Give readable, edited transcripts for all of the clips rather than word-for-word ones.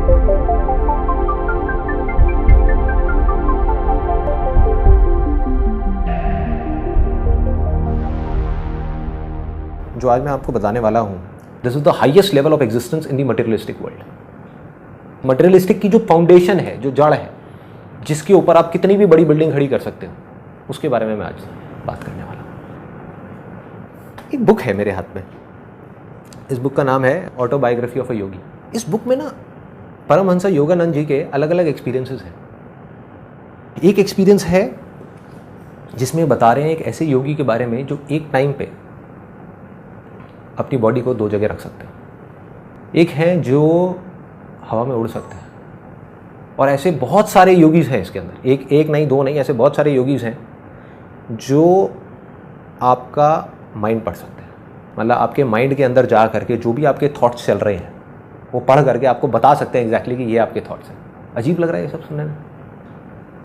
जो आज मैं आपको बताने वाला हूँ, this is the highest level of existence in the materialistic world. Materialistic की जो फाउंडेशन है, जो जड़ है, जिसके ऊपर आप कितनी भी बड़ी बिल्डिंग खड़ी कर सकते हो, उसके बारे में मैं आज बात करने वाला हूँ। एक बुक है मेरे हाथ में, इस बुक का नाम है ऑटोबायोग्राफी ऑफ अ योगी। इस बुक में ना परमहंस योगानंद जी के अलग अलग एक्सपीरियंसेस हैं। एक एक्सपीरियंस है जिसमें बता रहे हैं एक ऐसे योगी के बारे में जो एक टाइम पे अपनी बॉडी को दो जगह रख सकते हैं। एक है जो हवा में उड़ सकते हैं, और ऐसे बहुत सारे योगीज हैं इसके अंदर, एक नहीं, दो नहीं, ऐसे बहुत सारे योगीज हैं जो आपका माइंड पढ़ सकते हैं। मतलब आपके माइंड के अंदर जा करके जो भी आपके थॉट्स चल रहे हैं वो पढ़ करके आपको बता सकते हैं एग्जैक्टली कि ये आपके थॉट्स हैं। अजीब लग रहा है ये सब सुनने में?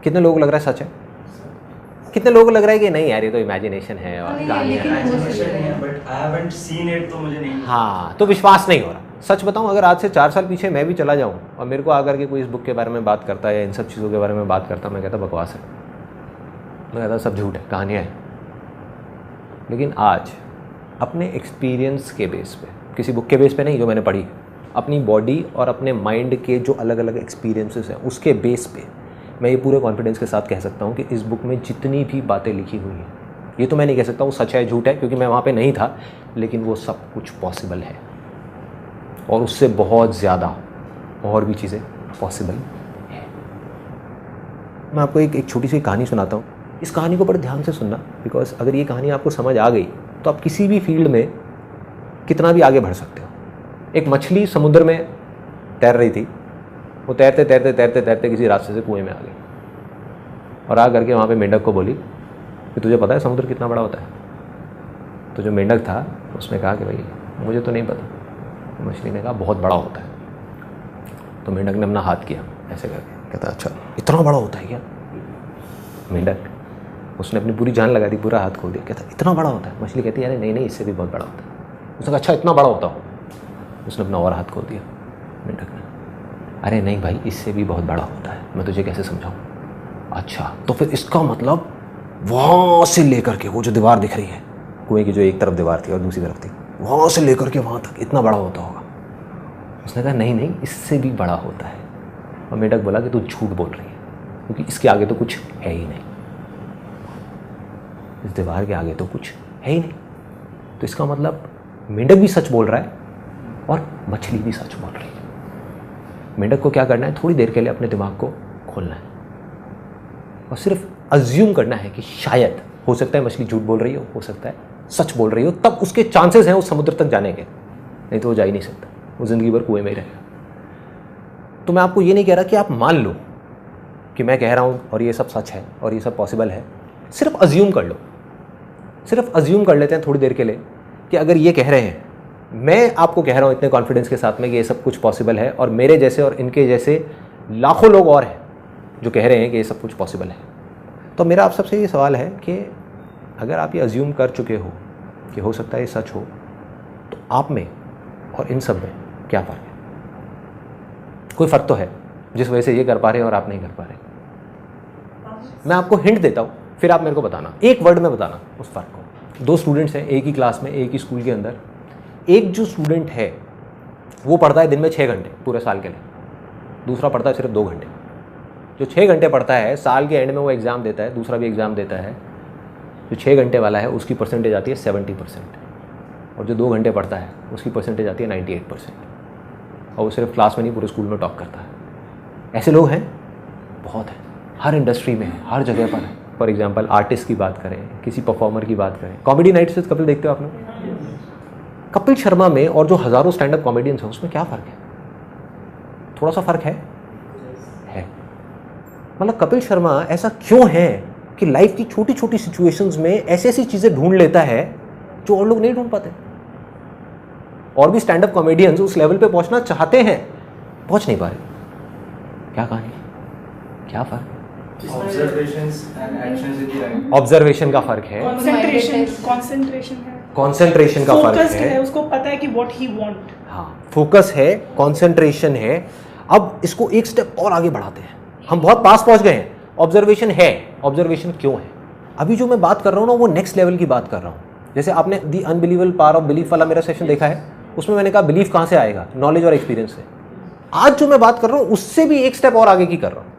कितने लोगों को लग रहा है सच है? कितने लोगों को लग रहा है कि नहीं यार ये तो इमेजिनेशन है और हाँ, तो विश्वास नहीं हो रहा। सच बताऊं, अगर आज से 4 साल पीछे मैं भी चला जाऊं और मेरे को आकर के कोई इस बुक के बारे में बात करता है या इन सब चीज़ों के बारे में बात करता, मैं कहता बकवास है, मैं कहता सब झूठ है, कहानियाँ हैं। लेकिन आज अपने एक्सपीरियंस के बेस पे, किसी बुक के बेस पे नहीं जो मैंने पढ़ी, अपनी बॉडी और अपने माइंड के जो अलग अलग एक्सपीरियंसेस हैं उसके बेस पे मैं ये पूरे कॉन्फिडेंस के साथ कह सकता हूँ कि इस बुक में जितनी भी बातें लिखी हुई हैं, ये तो मैं नहीं कह सकता वो सच है झूठ है क्योंकि मैं वहाँ पे नहीं था, लेकिन वो सब कुछ पॉसिबल है और उससे बहुत ज़्यादा और भी चीज़ें पॉसिबल है। मैं आपको एक छोटी सी कहानी सुनाता हूँ। इस कहानी को बड़े ध्यान से सुनना, बिकॉज अगर ये कहानी आपको समझ आ गई तो आप किसी भी फील्ड में कितना भी आगे बढ़ सकते हो। एक मछली समुद्र में तैर रही थी, वो तैरते तैरते तैरते तैरते किसी रास्ते से कुएं में आ गई और आ करके वहाँ पे मेंढक को बोली कि तुझे पता है समुद्र कितना बड़ा होता है? तो जो मेंढक था उसने कहा कि भाई मुझे तो नहीं पता। तो मछली ने कहा बहुत बड़ा होता है। तो मेंढक ने अपना हाथ किया ऐसे करके, कहता अच्छा इतना बड़ा होता है क्या? मेंढक, उसने अपनी पूरी जान लगा दी, पूरा हाथ खोल दिया, कहता इतना बड़ा होता है? मछली कहती है अरे नहीं नहीं, इससे भी बहुत बड़ा होता है। उसने कहा अच्छा इतना बड़ा होता हो? उसने अपना और हाथ खोल दिया मेंढक ने, अरे नहीं भाई इससे भी बहुत बड़ा होता है, मैं तुझे कैसे समझाऊं? अच्छा तो फिर इसका मतलब वहाँ से लेकर के वो जो दीवार दिख रही है, कुएं की जो एक तरफ दीवार थी और दूसरी तरफ थी, वहाँ से लेकर के वहाँ तक इतना बड़ा होता होगा? उसने कहा नहीं नहीं, इससे भी बड़ा होता है। और मेंढक बोला कि तू झूठ बोल रही है क्योंकि इसके आगे तो कुछ है ही नहीं, इस दीवार के आगे तो कुछ है ही नहीं। तो इसका मतलब मेंढक भी सच बोल रहा है और मछली भी सच बोल रही है। मेंढक को क्या करना है, थोड़ी देर के लिए अपने दिमाग को खोलना है और सिर्फ अज्यूम करना है कि शायद हो सकता है मछली झूठ बोल रही हो सकता है सच बोल रही हो, तब उसके चांसेस हैं उस समुद्र तक जाने के, नहीं तो वो जा ही नहीं सकता, वो ज़िंदगी भर कुएं में ही रहेगा। तो मैं आपको ये नहीं कह रहा कि आप मान लो कि मैं कह रहा हूँ और ये सब सच है और ये सब पॉसिबल है, सिर्फ अज्यूम कर लो। सिर्फ अज्यूम कर लेते हैं थोड़ी देर के लिए कि अगर ये कह रहे हैं, मैं आपको कह रहा हूँ इतने कॉन्फिडेंस के साथ में कि ये सब कुछ पॉसिबल है और मेरे जैसे और इनके जैसे लाखों लोग और हैं जो कह रहे हैं कि ये सब कुछ पॉसिबल है। तो मेरा आप सबसे ये सवाल है कि अगर आप ये अज्यूम कर चुके हो कि हो सकता है ये सच हो, तो आप में और इन सब में क्या फ़र्क है? कोई फ़र्क तो है जिस वजह से ये कर पा रहे हैं और आप नहीं कर पा रहे। मैं आपको हिंट देता हूँ, फिर आप मेरे को बताना, एक वर्ड में बताना उस फ़र्क को। 2 स्टूडेंट्स हैं एक ही क्लास में, एक ही स्कूल के अंदर। एक जो स्टूडेंट है वो पढ़ता है दिन में 6 घंटे पूरे साल के लिए, दूसरा पढ़ता है सिर्फ 2 घंटे। जो 6 घंटे पढ़ता है साल के एंड में वो एग्ज़ाम देता है, दूसरा भी एग्ज़ाम देता है। जो 6 घंटे वाला है उसकी परसेंटेज आती है 70% और जो 2 घंटे पढ़ता है उसकी परसेंटेज आती है 98%। और वो सिर्फ क्लास में नहीं पूरे स्कूल में टॉप करता है। ऐसे लोग हैं, बहुत हैं, हर इंडस्ट्री में है, हर जगह पर है। फॉर एग्जाम्पल आर्टिस्ट की बात करें, किसी परफॉर्मर की बात करें, कॉमेडी नाइट्स विद कपिल देखते हो आप लोग? कपिल शर्मा में और जो हज़ारों स्टैंड अप कॉमेडियंस हैं उसमें क्या फ़र्क है? थोड़ा सा फ़र्क है। मतलब कपिल शर्मा ऐसा क्यों है कि लाइफ की छोटी छोटी सिचुएशंस में ऐसी ऐसी चीज़ें ढूंढ लेता है जो और लोग नहीं ढूंढ पाते। और भी स्टैंड अप कॉमेडियंस उस लेवल पे पहुंचना चाहते हैं, पहुंच नहीं पा रहे। क्या कहानी, क्या फ़र्क? ऑब्जर्वेशन का फ़र्क है, कॉन्सेंट्रेशन का फ़र्क है, उसको पता है कि व्हाट ही वांट। हाँ, फोकस है, कॉन्सेंट्रेशन है। अब इसको एक स्टेप और आगे बढ़ाते हैं, हम बहुत पास पहुंच गए हैं। ऑब्जर्वेशन है, ऑब्जर्वेशन क्यों है? अभी जो मैं बात कर रहा हूँ ना वो नेक्स्ट लेवल की बात कर रहा हूँ। जैसे आपने दी अनबिलीवेबल पावर ऑफ बिलीफ वाला मेरा सेशन देखा है, उसमें मैंने कहा बिलीफ कहाँ से आएगा? नॉलेज और एक्सपीरियंस से। आज जो मैं बात कर रहा हूँ उससे भी एक स्टेप और आगे की कर रहा हूँ,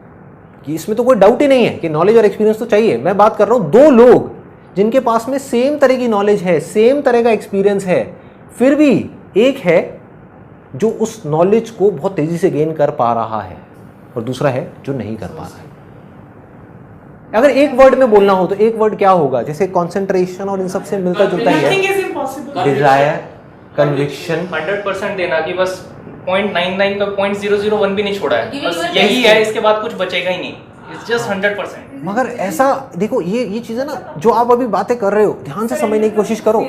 कि इसमें तो कोई डाउट ही नहीं है कि नॉलेज और एक्सपीरियंस तो चाहिए। मैं बात कर रहा हूँ दो लोग जिनके पास में सेम तरह की नॉलेज है, सेम तरह का एक्सपीरियंस है, फिर भी एक है जो उस नॉलेज को बहुत तेजी से गेन कर पा रहा है और दूसरा है जो नहीं कर पा रहा है। अगर एक वर्ड में बोलना हो तो एक वर्ड क्या होगा? जैसे कंसंट्रेशन और इन सब से मिलता जुलता ही है, डिजायर, कन्विक्शन। 100% देना कि बस 0.99 का 0.001 भी नहीं छोड़ा है, बस यही है, इसके बाद कुछ बचेगा ही नहीं। It's just 100%। मगर ऐसा देखो, ये चीजें ना जो आप अभी बातें कर रहे हो, ध्यान से समझने की कोशिश करो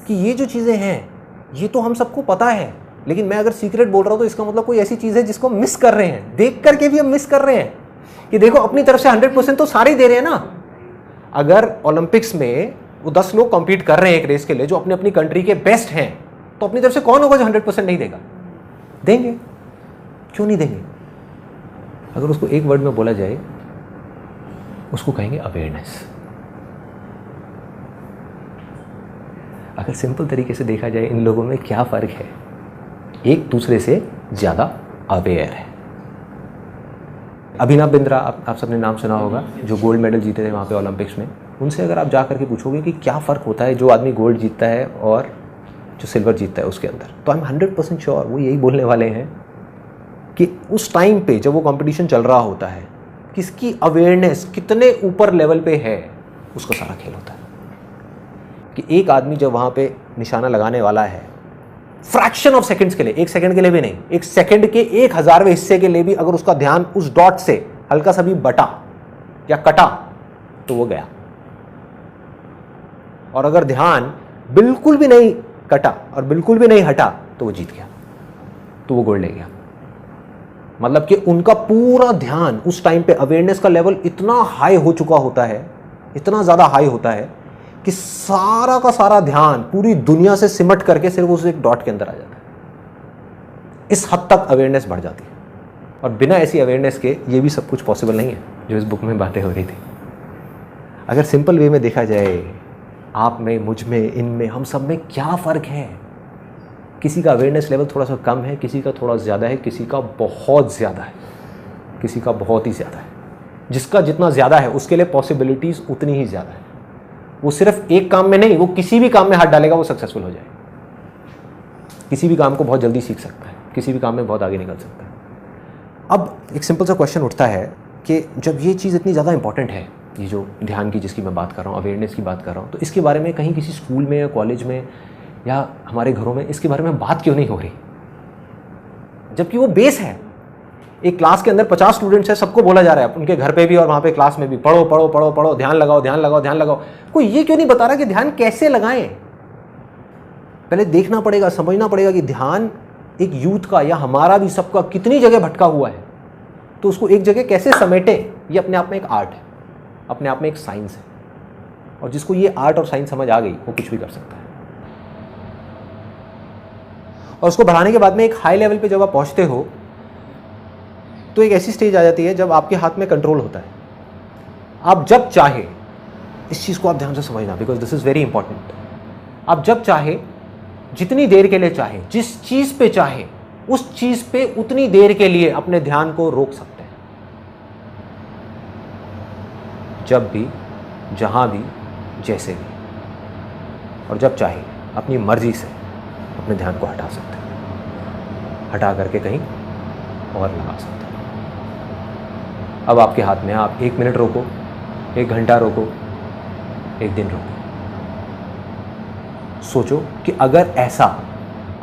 कि ये जो चीजें हैं ये तो हम सबको पता है, लेकिन मैं अगर सीक्रेट बोल रहा हूँ तो इसका मतलब कोई ऐसी चीज है जिसको मिस कर रहे हैं। देख करके भी हम मिस कर रहे हैं कि देखो अपनी तरफ से 100% तो सारे ही दे रहे हैं ना। अगर ओलंपिक्स में वो 10 लोग कॉम्पीट कर रहे हैं एक रेस के लिए जो अपनी अपनी कंट्री के बेस्ट हैं, तो अपनी तरफ से कौन होगा जो 100% नहीं देगा? देंगे, क्यों नहीं देंगे? अगर उसको एक वर्ड में बोला जाए उसको कहेंगे अवेयरनेस। अगर सिंपल तरीके से देखा जाए इन लोगों में क्या फर्क है? एक दूसरे से ज्यादा अवेयर है। अभिनव बिंद्रा, आप सबने नाम सुना होगा, जो गोल्ड मेडल जीते थे वहाँ पे ओलंपिक्स में। उनसे अगर आप जा करके पूछोगे कि क्या फ़र्क होता है जो आदमी गोल्ड जीतता है और जो सिल्वर जीतता है उसके अंदर, तो आई एम 100% श्योर वो यही बोलने वाले हैं कि उस टाइम पे जब वो कंपटीशन चल रहा होता है, किसकी अवेयरनेस कितने ऊपर लेवल पे है, उसका सारा खेल होता है। कि एक आदमी जब वहाँ पे निशाना लगाने वाला है, फ्रैक्शन ऑफ सेकंड्स के लिए, एक सेकंड के लिए भी नहीं, एक सेकंड के 1000वें हिस्से के लिए भी अगर उसका ध्यान उस डॉट से हल्का सा भी बटा या कटा तो वो गया। और अगर ध्यान बिल्कुल भी नहीं कटा और बिल्कुल भी नहीं हटा तो वो जीत गया, तो वो गोल्ड ले गया। मतलब कि उनका पूरा ध्यान उस टाइम पे, अवेयरनेस का लेवल इतना हाई हो चुका होता है, इतना ज्यादा हाई होता है कि सारा का सारा ध्यान पूरी दुनिया से सिमट करके सिर्फ उस एक डॉट के अंदर आ जाता है। इस हद तक अवेयरनेस बढ़ जाती है। और बिना ऐसी अवेयरनेस के ये भी सब कुछ पॉसिबल नहीं है जो इस बुक में बातें हो रही थी। अगर सिंपल वे में देखा जाए, आप में, मुझ में, इनमें, हम सब में क्या फ़र्क है? किसी का अवेयरनेस लेवल थोड़ा सा कम है, किसी का थोड़ा ज़्यादा है, किसी का बहुत ज़्यादा है, किसी का बहुत ही ज़्यादा है। जिसका जितना ज़्यादा है उसके लिए पॉसिबिलिटीज़ उतनी ही ज़्यादा है। वो सिर्फ एक काम में नहीं, वो किसी भी काम में हाथ डालेगा वो सक्सेसफुल हो जाए। किसी भी काम को बहुत जल्दी सीख सकता है, किसी भी काम में बहुत आगे निकल सकता है। अब एक सिंपल सा क्वेश्चन उठता है कि जब ये चीज़ इतनी ज़्यादा इंपॉर्टेंट है, ये जो ध्यान की जिसकी मैं बात कर रहा हूँ, अवेयरनेस की बात कर रहा हूँ, तो इसके बारे में कहीं किसी स्कूल में या कॉलेज में या हमारे घरों में इसके बारे में बात क्यों नहीं हो रही? जबकि वो बेस है। एक क्लास के अंदर 50 स्टूडेंट्स है, सबको बोला जा रहा है, उनके घर पे भी और वहाँ पे क्लास में भी, पढ़ो पढ़ो पढ़ो पढ़ो, ध्यान लगाओ ध्यान लगाओ ध्यान लगाओ। कोई ये क्यों नहीं बता रहा कि ध्यान कैसे लगाएं? पहले देखना पड़ेगा, समझना पड़ेगा कि ध्यान एक यूथ का या हमारा भी सबका कितनी जगह भटका हुआ है, तो उसको एक जगह कैसे समेटे, ये अपने आप में एक आर्ट है, अपने आप में एक साइंस है। और जिसको ये आर्ट और साइंस समझ आ गई वो कुछ भी कर सकता है। और उसको बढ़ाने के बाद में एक हाई लेवल पे जब आप पहुंचते हो तो एक ऐसी स्टेज आ जाती है जब आपके हाथ में कंट्रोल होता है। आप जब चाहे, इस चीज़ को आप ध्यान से समझना, because this is very important. आप जब चाहे, जितनी देर के लिए चाहे, जिस चीज़ पे चाहे, उस चीज़ पे उतनी देर के लिए अपने ध्यान को रोक सकते हैं। जब भी, जहाँ भी, जैसे भी। और जब चाहे अपनी मर्जी से अपने ध्यान को हटा सकते हैं, हटा करके कहीं और लगा सकते हैं। अब आपके हाथ में है, आप 1 मिनट रोको, 1 घंटा रोको, 1 दिन रोको। सोचो कि अगर ऐसा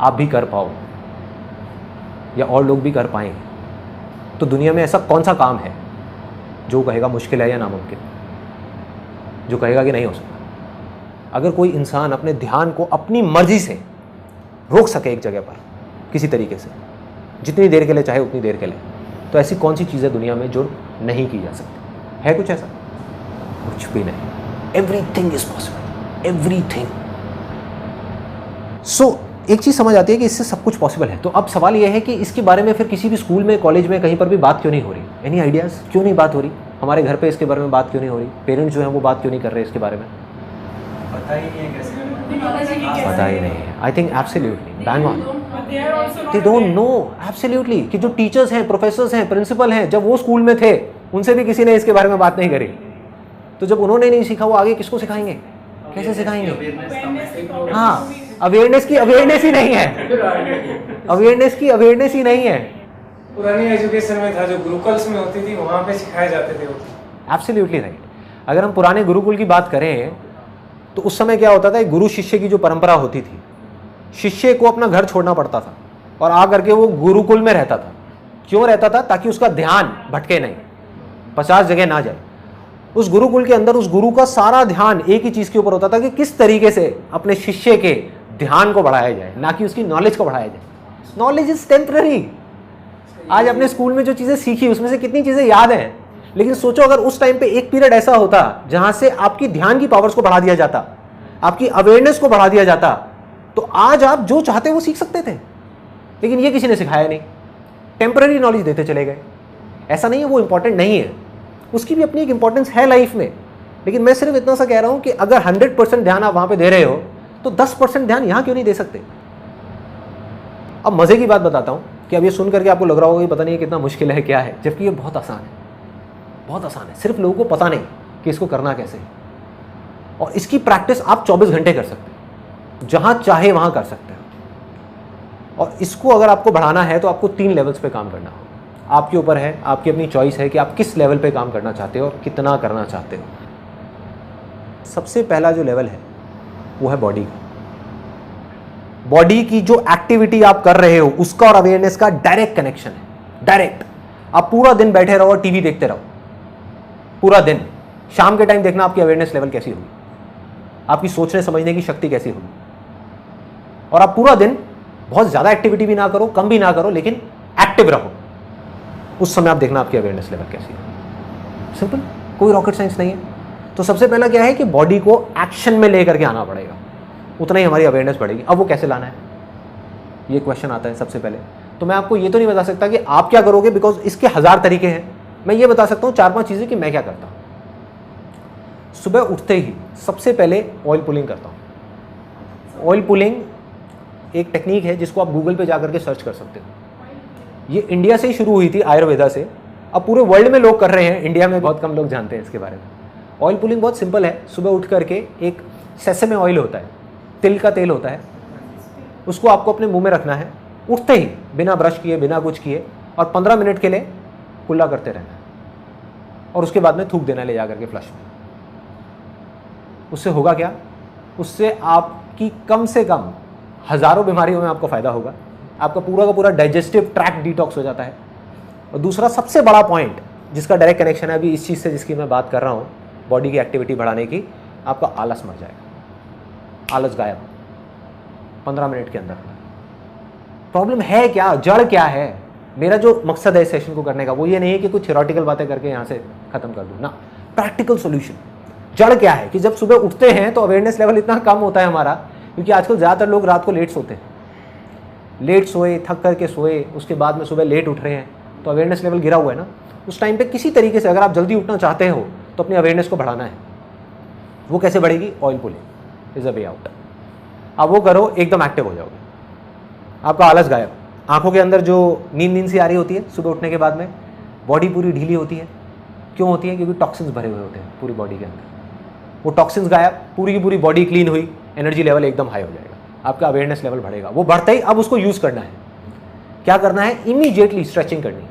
आप भी कर पाओ या और लोग भी कर पाएं, तो दुनिया में ऐसा कौन सा काम है जो कहेगा मुश्किल है या नामुमकिन, जो कहेगा कि नहीं हो सकता? अगर कोई इंसान अपने ध्यान को अपनी मर्जी से रोक सके एक जगह पर किसी तरीके से, जितनी देर के लिए चाहे उतनी देर के लिए, तो ऐसी कौन सी चीज़ है दुनिया में जो नहीं की जा सकती? है कुछ ऐसा? कुछ भी नहीं। Everything is possible, everything. So एक चीज़ समझ आती है कि इससे सब कुछ पॉसिबल है। तो अब सवाल यह है कि इसके बारे में फिर किसी भी स्कूल में, कॉलेज में, कहीं पर भी बात क्यों नहीं हो रही? Any ideas? क्यों नहीं बात हो रही? हमारे घर पे इसके बारे में बात क्यों नहीं हो रही? पेरेंट्स जो हैं वो बात क्यों नहीं कर रहे इसके बारे में? पता ही नहीं है कैसे, पता ही नहीं है। I think absolutely bang on, they don't know absolutely कि जो टीचर्स हैं, प्रोफेसर्स हैं, प्रिंसिपल हैं, जब वो स्कूल में थे उनसे भी किसी ने इसके बारे में बात नहीं करी। तो जब उन्होंने नहीं सीखा, वो आगे किसको सिखाएंगे? कैसे सिखाएंगे? हाँ, अवेयरनेस की अवेयरनेस ही नहीं है, अवेयरनेस की अवेयरनेस ही नहीं है। पुरानी एजुकेशन में था, जो गुरुकुल्स में होती थी, वहाँ पे सिखाए जाते थे। Absolutely right. अगर हम पुराने गुरुकुल की बात करें तो उस समय क्या होता था, गुरु शिष्य की जो परंपरा होती थी, शिष्य को अपना घर छोड़ना पड़ता था और आ करके वो गुरुकुल में रहता था। क्यों रहता था? ताकि उसका ध्यान भटके नहीं, 50 जगह ना जाए। उस गुरुकुल के अंदर उस गुरु का सारा ध्यान एक ही चीज के ऊपर होता था कि किस तरीके से अपने शिष्य के ध्यान को बढ़ाया जाए, ना कि उसकी नॉलेज को बढ़ाया जाए। Knowledge is temporary. आज अपने स्कूल में जो चीजें सीखी उसमें से कितनी चीजें याद हैं, लेकिन सोचो अगर उस टाइम पे एक पीरियड ऐसा होता जहां से आपकी ध्यान की पावर्स को बढ़ा दिया जाता, आपकी अवेयरनेस को बढ़ा दिया जाता, तो आज आप जो चाहते वो सीख सकते थे। लेकिन ये किसी ने सिखाया नहीं, टेम्पररी नॉलेज देते चले गए। ऐसा नहीं है वो इंपॉर्टेंट नहीं है, उसकी भी अपनी एक इंपॉर्टेंस है लाइफ में। लेकिन मैं सिर्फ इतना सा कह रहा हूं कि अगर 100% ध्यान आप वहां पे दे रहे हो तो 10% ध्यान यहां क्यों नहीं दे सकते? अब मजे की बात बताता हूं कि अब ये सुन करके आपको लग रहा होगा कि पता नहीं कितना मुश्किल है, क्या है, जबकि ये बहुत आसान है, बहुत आसान है। सिर्फ लोगों को पता नहीं कि इसको करना कैसे है। और इसकी प्रैक्टिस आप 24 घंटे कर सकते हो, जहां चाहे वहां कर सकते हो। और इसको अगर आपको बढ़ाना है तो आपको 3 लेवल्स पे काम करना होगा। आपके ऊपर है, आपकी अपनी चॉइस है कि आप किस लेवल पे काम करना चाहते हो और कितना करना चाहते हो। सबसे पहला जो लेवल है वो है बॉडी का। बॉडी की जो एक्टिविटी आप कर रहे हो उसका और अवेयरनेस का डायरेक्ट कनेक्शन है, डायरेक्ट। आप पूरा दिन बैठे रहो और टीवी देखते रहो पूरा दिन, शाम के टाइम देखना आपकी अवेयरनेस लेवल कैसी होगी, आपकी सोचने समझने की शक्ति कैसी होगी। और आप पूरा दिन बहुत ज्यादा एक्टिविटी भी ना करो, कम भी ना करो, लेकिन एक्टिव रहो। उस समय आप देखना आपकी अवेयरनेस लेवल कैसी है। सिंपल, कोई रॉकेट साइंस नहीं है। तो सबसे पहला क्या है कि बॉडी को एक्शन में लेकर के आना पड़ेगा, उतना ही हमारी अवेयरनेस बढ़ेगी। अब वो कैसे लाना है, ये क्वेश्चन आता है सबसे पहले। तो मैं आपको ये तो नहीं बता सकता कि आप क्या करोगे, बिकॉज इसके 1000 तरीके हैं। मैं ये बता सकता हूँ 4-5 चीजें कि मैं क्या करता हूँ। सुबह उठते ही सबसे पहले ऑयल पुलिंग करता हूँ। ऑयल पुलिंग एक टेक्निक है जिसको आप गूगल पे जाकर के सर्च कर सकते हो। ये इंडिया से ही शुरू हुई थी, आयुर्वेदा से। अब पूरे वर्ल्ड में लोग कर रहे हैं, इंडिया में बहुत कम लोग जानते हैं इसके बारे में। ऑयल पुलिंग बहुत सिंपल है। सुबह उठ करके एक सेसमे ऑयल होता है, तिल का तेल होता है, उसको आपको अपने मुंह में रखना है उठते ही, बिना ब्रश किए, बिना कुछ किए, और 15 मिनट के लिए कुल्ला करते रहना है। और उसके बाद में थूक देना ले जाकर के फ्लश में। उससे होगा क्या? उससे आपकी कम से कम हजारों बीमारियों में आपको फायदा होगा। आपका पूरा का पूरा डाइजेस्टिव ट्रैक्ट डिटॉक्स हो जाता है। और दूसरा सबसे बड़ा पॉइंट जिसका डायरेक्ट कनेक्शन है अभी इस चीज़ से जिसकी मैं बात कर रहा हूँ, बॉडी की एक्टिविटी बढ़ाने की, आपका आलस मर जाएगा। आलस गायब 15 मिनट के अंदर। प्रॉब्लम है क्या, जड़ क्या है? मेरा जो मकसद है इस सेशन को करने का वो ये नहीं है कि कुछ थ्योरेटिकल बातें करके यहाँ से खत्म कर दूँ ना, प्रैक्टिकल सॉल्यूशन। जड़ क्या है कि जब सुबह उठते हैं तो अवेयरनेस लेवल इतना कम होता है हमारा, क्योंकि आजकल ज़्यादातर लोग रात को लेट सोते हैं। लेट सोए, थक करके सोए, उसके बाद में सुबह लेट उठ रहे हैं, तो अवेयरनेस लेवल गिरा हुआ है ना। उस टाइम पे किसी तरीके से अगर आप जल्दी उठना चाहते हो तो अपनी अवेयरनेस को बढ़ाना है। वो कैसे बढ़ेगी? Oil pulling is a way out. अब वो करो, एकदम एक्टिव हो जाओगे, आपका आलस गायब। आंखों के अंदर जो नींद सी आ रही होती है सुबह उठने के बाद में, बॉडी पूरी ढीली होती है। क्यों होती है? क्योंकि टॉक्सिन्स भरे हुए होते हैं पूरी बॉडी के अंदर। वो टॉक्सिन्स गायब, पूरी की पूरी बॉडी क्लीन हुई, एनर्जी लेवल एकदम हाई हो जाएगा, आपका अवेयरनेस लेवल बढ़ेगा। वो बढ़ता ही अब उसको यूज करना है। क्या करना है? इमीडिएटली स्ट्रेचिंग करनी है।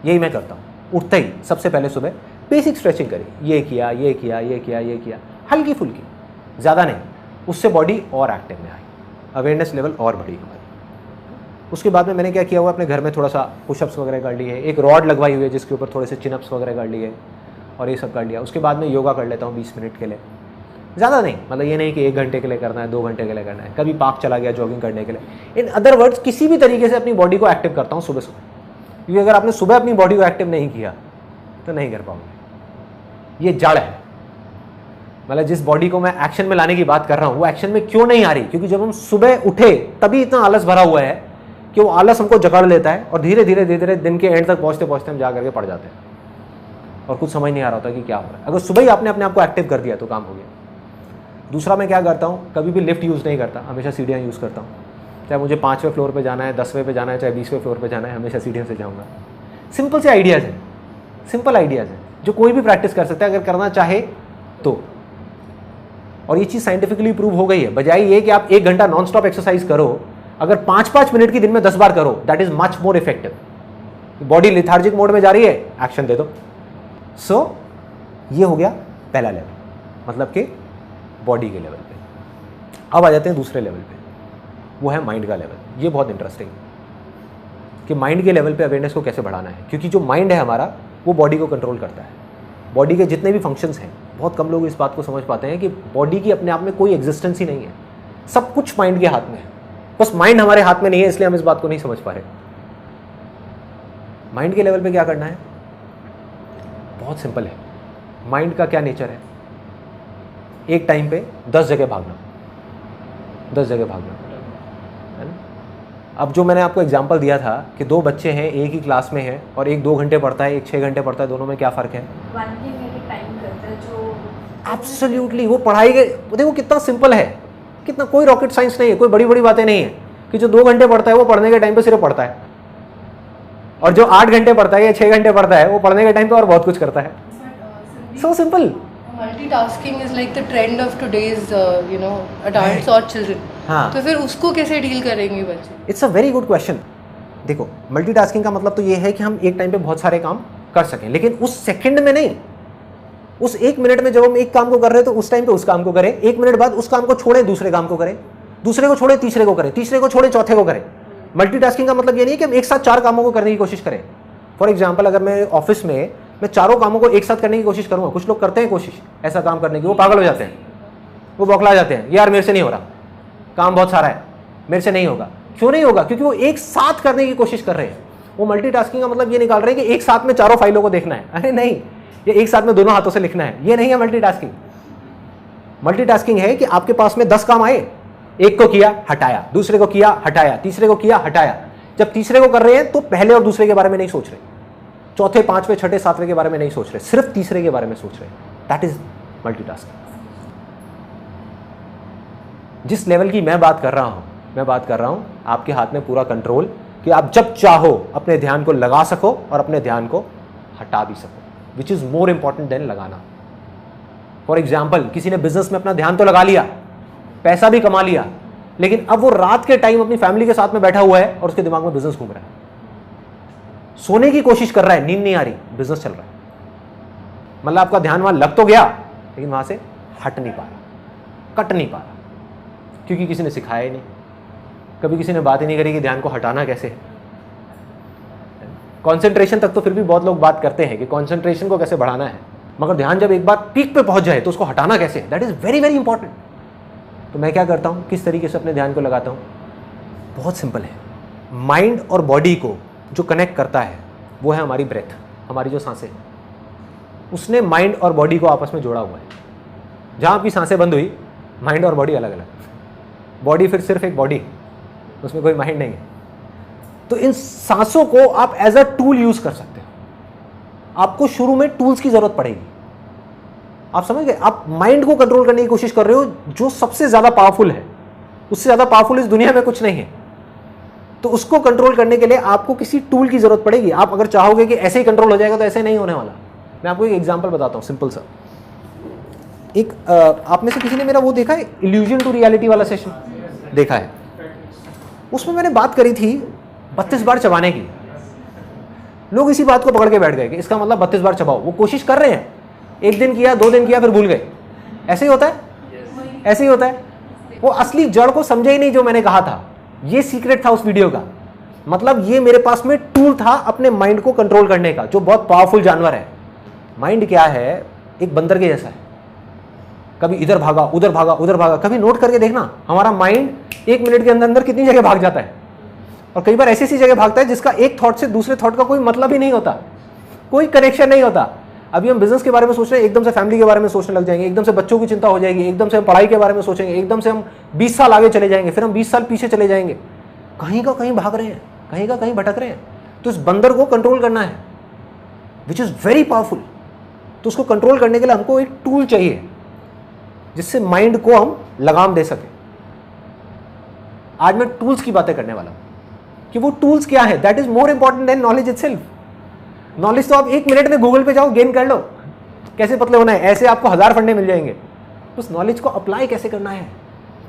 यही मैं करता हूँ। उठते ही सबसे पहले सुबह बेसिक स्ट्रेचिंग करी, ये किया, ये किया, ये किया, ये किया, हल्की फुल्की, ज़्यादा नहीं। उससे बॉडी और एक्टिव में आई, अवेयरनेस लेवल और बढ़ी हमारी। उसके बाद में मैंने क्या किया हुआ, अपने घर में थोड़ा सा पुशअप्स वगैरह कर लिए, एक रॉड लगवाई हुई है जिसके ऊपर थोड़े से चिनअप्स वगैरह कर लिए और ये सब कर लिया। उसके बाद में योगा कर लेता हूँ 20 मिनट के लिए, ज़्यादा नहीं, मतलब ये नहीं कि 1 घंटे के लिए करना है, 2 घंटे के लिए करना है। कभी पार्क चला गया जॉगिंग करने के लिए। इन अदर वर्ड्स किसी भी तरीके से अपनी बॉडी को एक्टिव करता हूँ सुबह सुबह, क्योंकि अगर आपने सुबह अपनी बॉडी को एक्टिव नहीं किया तो नहीं कर पाओगे। ये जड़ है। मतलब जिस बॉडी को मैं एक्शन में लाने की बात कर रहा हूं वो एक्शन में क्यों नहीं आ रही, क्योंकि जब हम सुबह उठे तभी इतना आलस भरा हुआ है कि वो आलस हमको जकड़ लेता है और धीरे धीरे धीरे धीरे दिन के एंड तक पहुंचते पहुंचते हम जा करके पड़ जाते हैं और कुछ समझ नहीं आ रहा होता कि क्या हो रहा है। अगर सुबह ही आपने अपने आप को एक्टिव कर दिया तो काम हो गया। दूसरा मैं क्या करता हूँ, कभी भी लिफ्ट यूज़ नहीं करता, हमेशा सीढ़ियाँ यूज़ करता हूँ। चाहे मुझे 5वें फ्लोर पे जाना है, 10वें पे जाना है, चाहे 20वें फ्लोर पे जाना है, हमेशा सीढ़ियों से जाऊँगा। सिंपल से आइडियाज़ हैं, सिंपल आइडियाज़ हैं जो कोई भी प्रैक्टिस कर सकता है अगर करना चाहे तो। और ये चीज़ साइंटिफिकली प्रूव हो गई है। बजाय ये कि आप 1 घंटा नॉन स्टॉप एक्सरसाइज करो, अगर 5-5 मिनट की दिन में 10 बार करो, that is much more effective. Body lethargic mode में जा रही है, एक्शन दे दो। सो ये हो गया पहला लेवल, मतलब कि बॉडी के लेवल पे। अब आ जाते हैं दूसरे लेवल पे, वो है माइंड का लेवल। ये बहुत इंटरेस्टिंग कि माइंड के लेवल पे अवेयरनेस को कैसे बढ़ाना है, क्योंकि जो माइंड है हमारा वो बॉडी को कंट्रोल करता है। बॉडी के जितने भी फंक्शंस हैं, बहुत कम लोग इस बात को समझ पाते हैं कि बॉडी की अपने आप में कोई एग्जिस्टेंस ही नहीं है, सब कुछ माइंड के हाथ में है। बस माइंड हमारे हाथ में नहीं है, इसलिए हम इस बात को नहीं समझ पा रहे। माइंड के लेवल पे क्या करना है, बहुत सिंपल है। माइंड का क्या नेचर है, एक टाइम पे 10 जगह भागना, 10 जगह भागना, है ना। अब जो मैंने आपको एग्जांपल दिया था कि 2 बच्चे हैं, एक ही क्लास में है और एक 2 घंटे पढ़ता है, एक 6 घंटे पढ़ता है, दोनों में क्या फ़र्क है? एब्सोल्युटली। वो पढ़ाई के देखो कितना सिंपल है, कितना, कोई रॉकेट साइंस नहीं है, कोई बड़ी बड़ी बातें नहीं है कि जो 2 घंटे पढ़ता है वो पढ़ने के टाइम पे सिर्फ पढ़ता है, और जो 8 घंटे पढ़ता है या 6 घंटे पढ़ता है वो पढ़ने के टाइम पे और बहुत कुछ करता है। So simple. Multitasking is like the trend of today's adults और चिल्ड्रन। हाँ, तो फिर उसको कैसे डील करेंगे बच्चे? It's a very good question. देखो, मल्टीटास्किंग का मतलब तो ये है कि हम एक टाइम पे बहुत सारे काम कर सकें, लेकिन उस सेकंड में नहीं, उस 1 मिनट में जब हम एक काम को कर रहे हैं तो उस टाइम पे उस काम को करें, 1 मिनट बाद उस काम को छोड़े दूसरे काम को करें, दूसरे को छोड़े तीसरे को करें, तीसरे को छोड़े चौथे को करें। मल्टीटास्किंग का मतलब ये नहीं है कि हम एक साथ 4 कामों को करने की कोशिश करें। फॉर एग्जाम्पल, अगर मैं ऑफिस में मैं चारों कामों को एक साथ करने की कोशिश करूंगा, कुछ लोग करते हैं कोशिश ऐसा काम करने की, वो पागल हो जाते हैं, वो बौखला जाते हैं, यार मेरे से नहीं हो रहा, काम बहुत सारा है, मेरे से नहीं होगा। क्यों नहीं होगा? क्योंकि वो एक साथ करने की कोशिश कर रहे हैं। वो मल्टीटास्किंग का मतलब ये निकाल रहे हैं कि एक साथ में चारों फाइलों को देखना है। अरे नहीं, ये एक साथ में दोनों हाथों से लिखना है, ये नहीं है मल्टीटास्किंग। मल्टीटास्किंग है कि आपके पास में 10 काम आए, एक को किया हटाया, दूसरे को किया हटाया, तीसरे को किया हटाया। जब तीसरे को कर रहे हैं तो पहले और दूसरे के बारे में नहीं सोच रहे, चौथे, पांचवें, छठे, सातवें के बारे में नहीं सोच रहे, सिर्फ तीसरे के बारे में सोच रहे। That is multitasking. जिस लेवल की मैं बात कर रहा हूं आपके हाथ में पूरा कंट्रोल, कि आप जब चाहो अपने ध्यान को लगा सको और अपने ध्यान को हटा भी सको, which is more important than लगाना। फॉर एग्जाम्पल, किसी ने बिजनेस में अपना ध्यान तो लगा लिया, पैसा भी कमा लिया, लेकिन अब वो रात के टाइम अपनी फैमिली के साथ में बैठा हुआ है और उसके दिमाग में बिजनेस घूम रहा है, सोने की कोशिश कर रहा है, नींद नहीं आ रही, बिजनेस चल रहा है। मतलब आपका ध्यान वहां लग तो गया लेकिन वहां से हट नहीं पा रहा, कट नहीं पा रहा, क्योंकि किसी ने सिखाया ही नहीं, कभी किसी ने बात ही नहीं करी कि ध्यान को हटाना कैसे है। कंसंट्रेशन तक तो फिर भी बहुत लोग बात करते हैं कि कंसंट्रेशन को कैसे बढ़ाना है, मगर ध्यान जब एक बार पीक पे पहुंच जाए तो उसको हटाना कैसे, that is very very important. तो मैं क्या करता हूं, किस तरीके से अपने ध्यान को लगाता हूं? बहुत सिंपल है। माइंड और बॉडी को जो कनेक्ट करता है वो है हमारी ब्रेथ, हमारी जो सांसें, उसने माइंड और बॉडी को आपस में जोड़ा हुआ है। जहां आपकी सांसें बंद हुई, माइंड और बॉडी अलग अलग, बॉडी फिर सिर्फ एक बॉडी, उसमें कोई माइंड नहीं है। तो इन सांसों को आप एज अ टूल यूज कर सकते हो। आपको शुरू में टूल्स की जरूरत पड़ेगी, आप समझ गए? आप माइंड को कंट्रोल करने की कोशिश कर रहे हो जो सबसे ज्यादा पावरफुल है, उससे ज्यादा पावरफुल इस दुनिया में कुछ नहीं है। तो उसको कंट्रोल करने के लिए आपको किसी टूल की जरूरत पड़ेगी। आप अगर चाहोगे कि ऐसे ही कंट्रोल हो जाएगा तो ऐसे नहीं होने वाला। मैं आपको एक एग्जांपल बताता हूं, सिंपल सा। एक आप में से किसी ने मेरा वो देखा है, इल्यूजन टू रियलिटी वाला सेशन देखा है? उसमें मैंने बात करी थी 32 बार चबाने की। लोग इसी बात को पकड़ के बैठ गए कि इसका मतलब 32 बार चबाओ। वो कोशिश कर रहे हैं, 1 दिन किया, 2 दिन किया, फिर भूल गए। ऐसे ही होता है, ऐसे ही होता है। वो असली जड़ को समझे ही नहीं जो मैंने कहा था। ये सीक्रेट था उस वीडियो का। मतलब ये मेरे पास में टूल था अपने माइंड को कंट्रोल करने का, जो बहुत पावरफुल जानवर है। माइंड क्या है? एक बंदर के जैसा है, कभी इधर भागा, उधर भागा, उधर भागा। कभी नोट करके देखना, हमारा माइंड 1 मिनट के अंदर अंदर कितनी जगह भाग जाता है। और कई बार ऐसी ऐसी जगह भागता है जिसका एक थॉट से दूसरे थॉट का कोई मतलब ही नहीं होता, कोई कनेक्शन नहीं होता। अभी हम बिजनेस के बारे में सोच रहे हैं, एकदम से फैमिली के बारे में सोचने लग जाएंगे, एकदम से बच्चों की चिंता हो जाएगी, एकदम से हम पढ़ाई के बारे में सोचेंगे, एकदम से हम 20 साल आगे चले जाएंगे, फिर हम 20 साल पीछे चले जाएंगे, कहीं का कहीं भाग रहे हैं, कहीं का कहीं भटक रहे हैं। तो इस बंदर को कंट्रोल करना है, विच इज़ वेरी पावरफुल। तो उसको कंट्रोल करने के लिए हमको एक टूल चाहिए जिससे माइंड को हम लगाम दे सकें। आज मैं टूल्स की बातें करने वाला हूं कि वो टूल्स क्या है, that is more important than knowledge itself. Knowledge तो आप 1 मिनट में गूगल पे जाओ, गेन कर लो, कैसे पतले होना है, ऐसे आपको 1000 फंडे मिल जाएंगे। उस नॉलेज को अप्लाई कैसे करना है।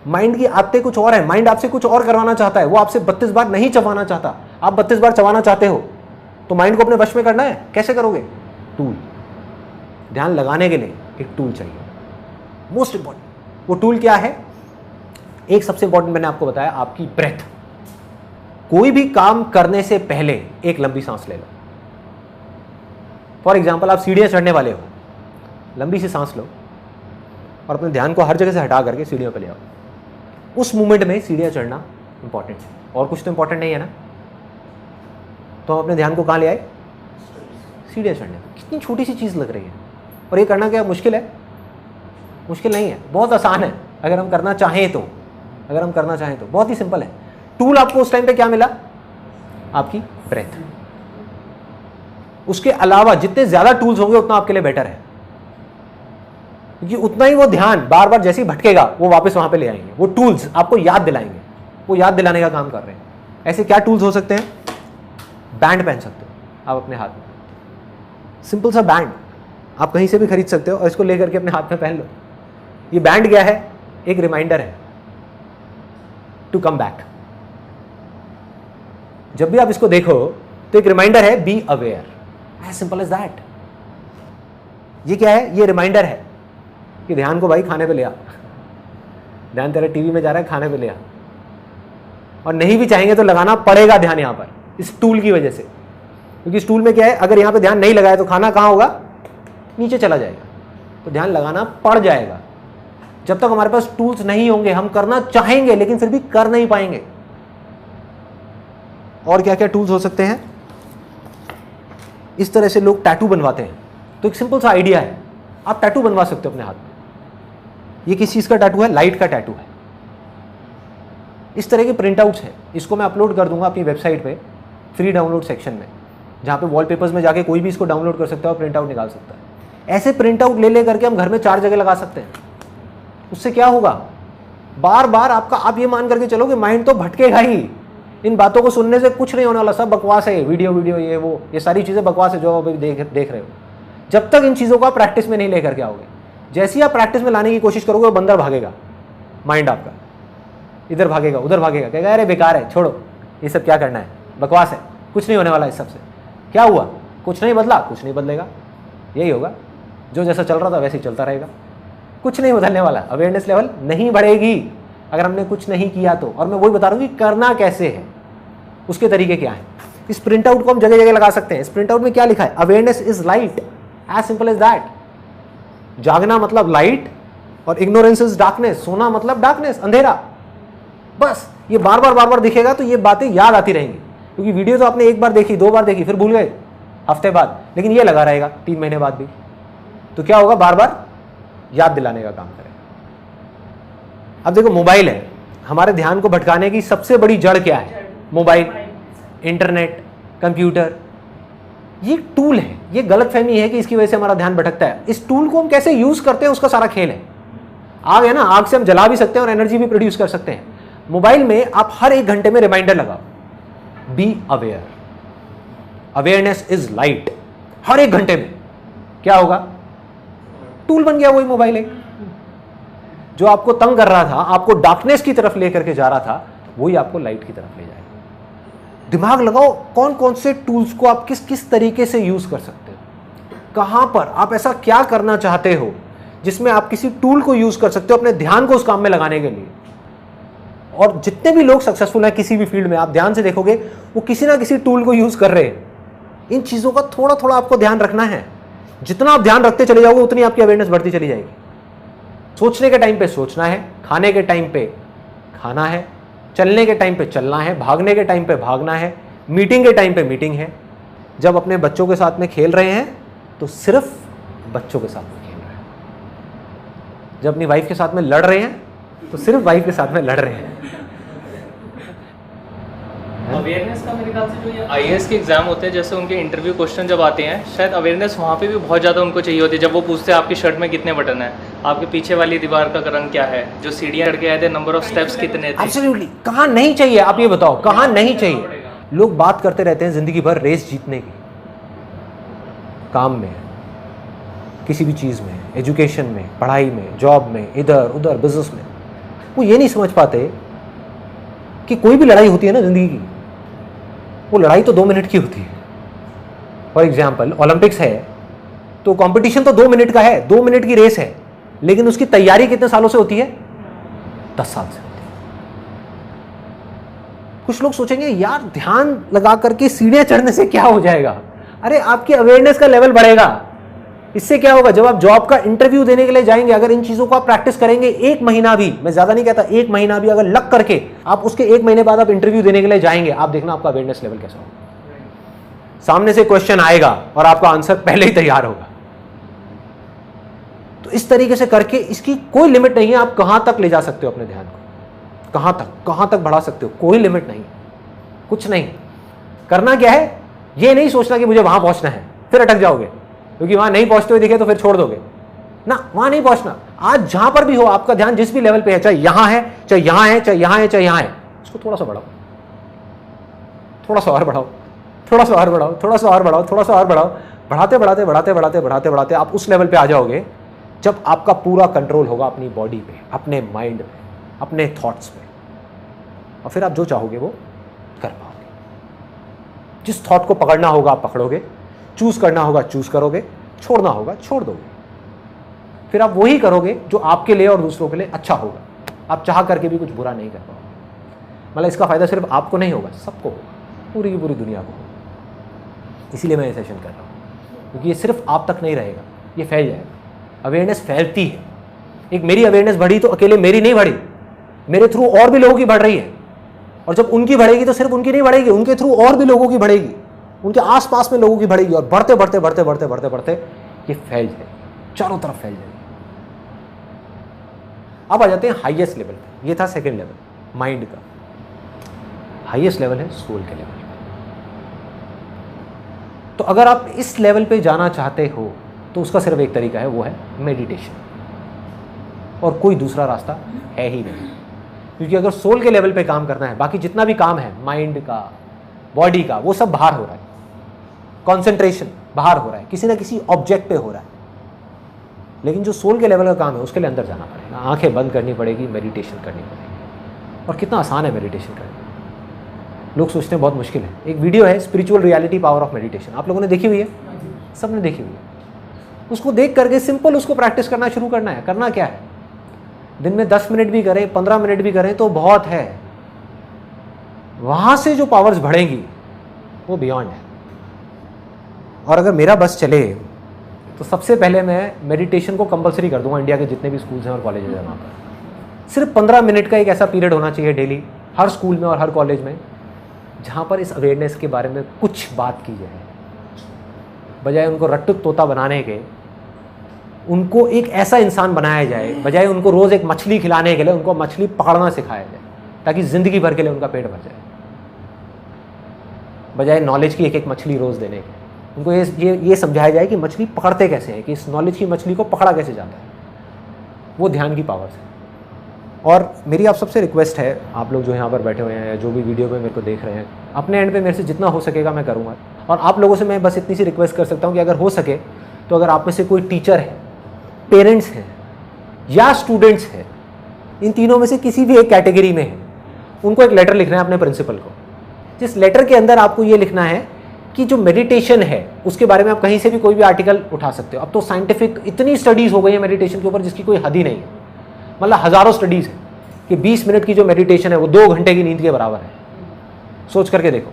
माइंड की आदतें कुछ और है, माइंड आपसे कुछ और करवाना चाहता है, वो आपसे 32 बार नहीं चबाना चाहता, आप 32 बार चबाना चाहते हो, तो माइंड को अपने वश में करना है, कैसे करोगे? टूल, ध्यान लगाने के लिए एक टूल चाहिए, मोस्ट इंपॉर्टेंट। वो टूल क्या है? एक सबसे इंपॉर्टेंट मैंने आपको बताया, आपकी ब्रेथ। कोई भी काम करने से पहले एक लंबी सांस ले लो। फॉर एग्जाम्पल, आप सीढ़ियां चढ़ने वाले हो, लंबी सी सांस लो और अपने ध्यान को हर जगह से हटा करके सीढ़ियों पर ले आओ। उस मोमेंट में सीढ़ियां चढ़ना इंपॉर्टेंट है, और कुछ तो इंपॉर्टेंट नहीं है ना। तो हम अपने ध्यान को कहाँ ले आए? सीढ़ियां चढ़ने। कितनी छोटी सी चीज़ लग रही है, और ये करना क्या मुश्किल है? मुश्किल नहीं है, बहुत आसान है अगर हम करना चाहें तो। अगर हम करना चाहें तो बहुत ही सिंपल है। टूल आपको उस टाइम पे क्या मिला? आपकी ब्रेथ। उसके अलावा जितने ज्यादा टूल्स होंगे उतना आपके लिए बेटर है, क्योंकि उतना ही वो ध्यान बार बार जैसे ही भटकेगा वो वापस वहां पे ले आएंगे। वो टूल्स आपको याद दिलाएंगे, वो याद दिलाने का काम कर रहे हैं। ऐसे क्या टूल्स हो सकते हैं? बैंड पहन सकते हो आप अपने हाथ में, सिंपल सा बैंड आप कहीं से भी खरीद सकते हो और इसको लेकर के अपने हाथ में पहन लो। ये बैंड क्या है? एक रिमाइंडर है टू कम बैक। जब भी आप इसको देखो तो एक रिमाइंडर है, be aware, as simple as that. ये क्या है? ये रिमाइंडर है कि ध्यान को भाई खाने पे ले आ, ध्यान तेरा टीवी में जा रहा है, खाने पे ले आ। और नहीं भी चाहेंगे तो लगाना पड़ेगा ध्यान यहां पर, इस टूल की वजह से, क्योंकि इस टूल में क्या है, अगर यहां पे ध्यान नहीं लगाया तो खाना कहां होगा? नीचे चला जाएगा। तो ध्यान लगाना पड़ जाएगा। जब तक हमारे पास टूल्स नहीं होंगे, हम करना चाहेंगे लेकिन फिर भी कर नहीं पाएंगे। और क्या क्या टूल्स हो सकते हैं? इस तरह से लोग टैटू बनवाते हैं, तो एक सिंपल सा आइडिया है, आप टैटू बनवा सकते हो अपने हाथ में। ये किस चीज का टैटू है? लाइट का टैटू है। इस तरह के प्रिंट आउट्स हैं, इसको मैं अपलोड कर दूंगा अपनी वेबसाइट पे फ्री डाउनलोड सेक्शन में, जहां पे वॉलपेपर्स में जाके कोई भी इसको डाउनलोड कर सकता है और प्रिंट आउट निकाल सकता है। ऐसे प्रिंट आउट ले करके हम घर में 4 जगह लगा सकते हैं। उससे क्या होगा? बार बार आपका, आप ये मान करके चलो कि माइंड तो भटकेगा ही, इन बातों को सुनने से कुछ नहीं होने वाला, सब बकवास है, वीडियो ये वो, ये सारी चीज़ें बकवास है जो आप देख रहे हो। जब तक इन चीज़ों को आप प्रैक्टिस में नहीं लेकर के आओगे, जैसे ही आप प्रैक्टिस में लाने की कोशिश करोगे वो बंदर भागेगा, माइंड आपका इधर भागेगा उधर भागेगा, कहेगा अरे बेकार है, छोड़ो ये सब क्या करना है, बकवास है, कुछ नहीं होने वाला इस सबसे। क्या हुआ? कुछ नहीं बदला, कुछ नहीं बदलेगा, यही होगा, जो जैसा चल रहा था वैसे ही चलता रहेगा, कुछ नहीं बदलने वाला। अवेयरनेस लेवल नहीं बढ़ेगी अगर हमने कुछ नहीं किया तो। और मैं वही बता रहा हूँ कि करना कैसे है, उसके तरीके क्या है। इस प्रिंट आउट को हम जगह जगह लगा सकते हैं। इस प्रिंट आउट में क्या लिखा है? Awareness is light, as simple as that. जागना मतलब लाइट और इग्नोरेंस इज डार्कनेस, सोना मतलब डार्कनेस, अंधेरा। बस ये बार बार दिखेगा तो ये बातें याद आती रहेंगी, क्योंकि वीडियो तो आपने 1 बार देखी, 2 बार देखी, फिर भूल गए हफ्ते बाद, लेकिन ये लगा रहेगा 3 महीने बाद भी। तो क्या होगा? बार बार याद दिलाने का काम करेगा। अब देखो, मोबाइल है, हमारे ध्यान को भटकाने की सबसे बड़ी जड़ क्या है? Mobile, internet, computer. ये टूल है। ये गलतफहमी है कि इसकी वजह से हमारा ध्यान भटकता है। इस टूल को हम कैसे यूज करते हैं उसका सारा खेल है। आग है ना, आग से हम जला भी सकते हैं और एनर्जी भी प्रोड्यूस कर सकते हैं। मोबाइल में आप हर 1 घंटे में रिमाइंडर लगाओ, be aware, awareness is light. हर 1 घंटे में क्या होगा? टूल बन गया वही मोबाइल है, जो आपको तंग कर रहा था, आपको डार्कनेस की तरफ लेकर के जा रहा था, वही आपको लाइट की तरफ ले जाएगा। दिमाग लगाओ, कौन कौन से टूल्स को आप किस किस तरीके से यूज कर सकते हो, कहां पर आप ऐसा क्या करना चाहते हो जिसमें आप किसी टूल को यूज कर सकते हो अपने ध्यान को उस काम में लगाने के लिए। और जितने भी लोग सक्सेसफुल हैं किसी भी फील्ड में, आप ध्यान से देखोगे वो किसी ना किसी टूल को यूज कर रहे हैं। इन चीजों का थोड़ा थोड़ा आपको ध्यान रखना है। जितना आप ध्यान रखते चले जाओगे उतनी आपकी अवेयरनेस बढ़ती चली जाएगी। सोचने के टाइम पे सोचना है, खाने के टाइम पे खाना है, चलने के टाइम पे चलना है, भागने के टाइम पे भागना है, मीटिंग के टाइम पे मीटिंग है। जब अपने बच्चों के साथ में खेल रहे हैं तो सिर्फ बच्चों के साथ में खेल रहे हैं। जब अपनी वाइफ के साथ में लड़ रहे हैं तो सिर्फ वाइफ के साथ में लड़ रहे हैं। अवेयरनेस का मेरे ख्याल से जो ये आईएएस के एग्जाम होते हैं, जैसे उनके इंटरव्यू क्वेश्चन जब आते हैं, शायद अवेयरनेस वहाँ पे भी बहुत ज़्यादा उनको चाहिए होती है। जब वो पूछते हैं आपकी शर्ट में कितने बटन है, आपके पीछे वाली दीवार का रंग क्या है, जो सीढ़ियाँ चढ़ के आए थे नंबर ऑफ स्टेप्स कितने थे। एब्सोल्युटली, कहाँ नहीं चाहिए आप ये बताओ, कहाँ नहीं चाहिए। लोग बात करते रहते हैं जिंदगी भर रेस जीतने की, काम में, किसी भी चीज़ में, एजुकेशन में, पढ़ाई में, जॉब में, इधर उधर बिजनेस में। वो ये नहीं समझ पाते कि कोई भी लड़ाई होती है ना जिंदगी की, वो लड़ाई तो 2 मिनट की होती है। फॉर एग्जाम्पल ओलंपिक्स है तो कंपटीशन तो 2 मिनट का है, 2 मिनट की रेस है, लेकिन उसकी तैयारी कितने सालों से होती है? 10 साल से होती है। कुछ लोग सोचेंगे यार ध्यान लगा करके सीढ़ियां चढ़ने से क्या हो जाएगा। अरे आपकी अवेयरनेस का लेवल बढ़ेगा। इससे क्या होगा, जब आप जॉब का इंटरव्यू देने के लिए जाएंगे, अगर इन चीजों को आप प्रैक्टिस करेंगे 1 महीना भी, मैं ज्यादा नहीं कहता, 1 महीना भी अगर लग करके आप उसके 1 महीने बाद आप इंटरव्यू देने के लिए जाएंगे, आप देखना आपका अवेयरनेस लेवल कैसा होगा। सामने से क्वेश्चन आएगा और आपका आंसर पहले ही तैयार होगा। तो इस तरीके से करके इसकी कोई लिमिट नहीं है, आप कहां तक ले जा सकते हो अपने ध्यान को, कहां तक बढ़ा सकते हो, कोई लिमिट नहीं, कुछ नहीं। करना क्या है, ये नहीं सोचना कि मुझे वहां पहुंचना है, फिर अटक जाओगे, क्योंकि वहां नहीं पहुंचते हुए दिखे तो फिर छोड़ दोगे ना। वहां नहीं पहुंचना। आज जहां पर भी हो, आपका ध्यान जिस भी लेवल पे है, चाहे यहां है, चाहे यहां है, चाहे यहां है, चाहे यहां है, उसको थोड़ा सा बढ़ाओ, थोड़ा सा और बढ़ाओ, थोड़ा सा और बढ़ाओ, थोड़ा सा और बढ़ाओ, थोड़ा सा और बढ़ाओ। बढ़ाते बढ़ाते बढ़ाते बढ़ाते बढ़ाते बढ़ाते आप उस लेवल पे आ जाओगे जब आपका पूरा कंट्रोल होगा अपनी बॉडी पे, अपने माइंड पे, अपने थॉट्स पे, और फिर आप जो चाहोगे वो कर पाओगे। जिस थॉट को पकड़ना होगा आप पकड़ोगे, चूज करना होगा चूज करोगे, छोड़ना होगा छोड़ दोगे। फिर आप वही करोगे जो आपके लिए और दूसरों के लिए अच्छा होगा। आप चाह करके भी कुछ बुरा नहीं कर पाओगे। मतलब इसका फायदा सिर्फ आपको नहीं होगा, सबको होगा, पूरी की पूरी दुनिया को होगा। इसीलिए मैं ये सेशन कर रहा हूँ, क्योंकि ये सिर्फ आप तक नहीं रहेगा, ये फैल जाएगा। अवेयरनेस फैलती है। एक मेरी अवेयरनेस बढ़ी तो अकेले मेरी नहीं बढ़ी, मेरे थ्रू और भी लोगों की बढ़ रही है। और जब उनकी बढ़ेगी तो सिर्फ उनकी नहीं बढ़ेगी, उनके थ्रू और भी लोगों की बढ़ेगी, उनके आसपास में लोगों की बढ़ेगी, और बढ़ते बढ़ते बढ़ते बढ़ते बढ़ते बढ़ते ये फैल जाएगी, चारों तरफ फैल जाएगी। अब आ जाते हैं हाईएस्ट लेवल पे। ये था सेकंड लेवल माइंड का। हाईएस्ट लेवल है सोल के लेवल। तो अगर आप इस लेवल पे जाना चाहते हो तो उसका सिर्फ एक तरीका है, वो है मेडिटेशन, और कोई दूसरा रास्ता है ही नहीं। क्योंकि अगर सोल के लेवल पे काम करना है, बाकी जितना भी काम है माइंड का, बॉडी का, वो सब बाहर हो रहा है। कंसंट्रेशन बाहर हो रहा है, किसी ना किसी ऑब्जेक्ट पे हो रहा है। लेकिन जो सोल के लेवल का काम है उसके लिए अंदर जाना पड़ेगा, आंखें बंद करनी पड़ेगी, मेडिटेशन करनी पड़ेगी। और कितना आसान है मेडिटेशन करना, लोग सोचते हैं बहुत मुश्किल है। एक वीडियो है spiritual reality power of meditation, आप लोगों ने देखी हुई है? सबने देखी हुई है। उसको देख करके सिंपल उसको प्रैक्टिस करना शुरू करना है। करना क्या है, दिन में 10 मिनट भी करें, 15 मिनट भी करें तो बहुत है। वहां से जो पावर्स बढ़ेंगी वो बियॉन्ड है। और अगर मेरा बस चले तो सबसे पहले मैं मेडिटेशन को कंपलसरी कर दूंगा इंडिया के जितने भी स्कूल्स हैं और कॉलेजेस हैं वहाँ पर। सिर्फ 15 मिनट का एक ऐसा पीरियड होना चाहिए डेली, हर स्कूल में और हर कॉलेज में, जहाँ पर इस अवेयरनेस के बारे में कुछ बात की जाए। बजाय उनको रट्टू तोता बनाने के, उनको एक ऐसा इंसान बनाया जाए। बजाय उनको रोज़ एक मछली खिलाने के लिए उनको मछली पकड़ना सिखाया जाए, ताकि ज़िंदगी भर के लिए उनका पेट भर जाए। बजाय नॉलेज की एक एक मछली रोज़ देने के, उनको ये समझाया जाए कि मछली पकड़ते कैसे हैं, कि इस नॉलेज की मछली को पकड़ा कैसे जाता है। वो ध्यान की पावर है। और मेरी आप सबसे रिक्वेस्ट है, आप लोग जो यहाँ पर बैठे हुए हैं या जो भी वीडियो में मेरे को देख रहे हैं, अपने एंड पे मेरे से जितना हो सकेगा मैं करूँगा। और आप लोगों से मैं बस इतनी सी रिक्वेस्ट कर सकता हूँ कि अगर हो सके तो अगर आप में से कोई टीचर है, पेरेंट्स हैं या स्टूडेंट्स हैं, इन तीनों में से किसी भी एक कैटेगरी में है, उनको एक लेटर लिखना है अपने प्रिंसिपल को। जिस लेटर के अंदर आपको ये लिखना है कि जो मेडिटेशन है उसके बारे में आप कहीं से भी कोई भी आर्टिकल उठा सकते हो। अब तो साइंटिफिक इतनी स्टडीज़ हो गई है मेडिटेशन के ऊपर जिसकी कोई हद ही नहीं है। मतलब हज़ारों स्टडीज़ है कि 20 मिनट की जो मेडिटेशन है वो 2 घंटे की नींद के बराबर है। सोच करके देखो,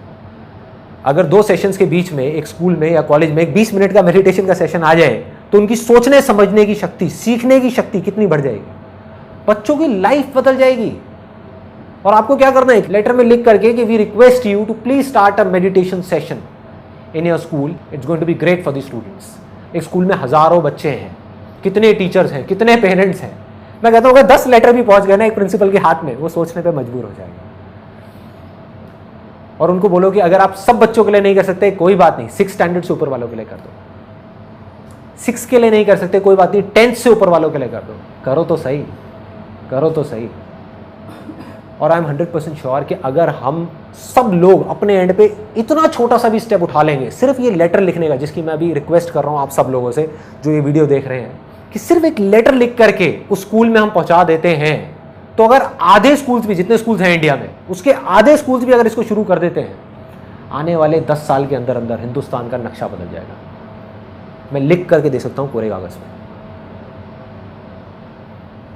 अगर 2 सेशंस के बीच में एक स्कूल में या कॉलेज में एक 20 मिनट का मेडिटेशन का सेशन आ जाए तो उनकी सोचने समझने की शक्ति, सीखने की शक्ति कितनी बढ़ जाएगी। बच्चों की लाइफ बदल जाएगी। और आपको क्या करना है, एक लेटर में लिख करके कि we request you to please start a meditation session in your school, it's going to be great for the students. एक स्कूल में हज़ारों बच्चे हैं, कितने टीचर्स हैं, कितने पेरेंट्स हैं, मैं कहता हूँ अगर 10 लेटर भी पहुँच गए ना एक प्रिंसिपल के हाथ में, वो सोचने पर मजबूर हो जाएगा। और उनको बोलो कि अगर आप सब बच्चों के लिए नहीं कर सकते कोई बात नहीं, 6 स्टैंडर्ड से ऊपर वालों के लिए कर दो। 6 के लिए नहीं कर सकते कोई बात नहीं, 10th से ऊपर वालों के लिए कर दो। करो तो सही, करो तो सही। और आई एम 100% श्योर कि अगर हम सब लोग अपने एंड पे इतना छोटा सा भी स्टेप उठा लेंगे, सिर्फ ये लेटर लिखने का, जिसकी मैं अभी रिक्वेस्ट कर रहा हूँ आप सब लोगों से जो ये वीडियो देख रहे हैं, कि सिर्फ एक लेटर लिख करके उस स्कूल में हम पहुंचा देते हैं, तो अगर आधे स्कूल्स भी, जितने स्कूल्स हैं इंडिया में, उसके आधे स्कूल्स भी अगर इसको शुरू कर देते हैं, आने वाले 10 साल के अंदर अंदर हिंदुस्तान का नक्शा बदल जाएगा। मैं लिख करके दे सकता हूं कोरे कागज में।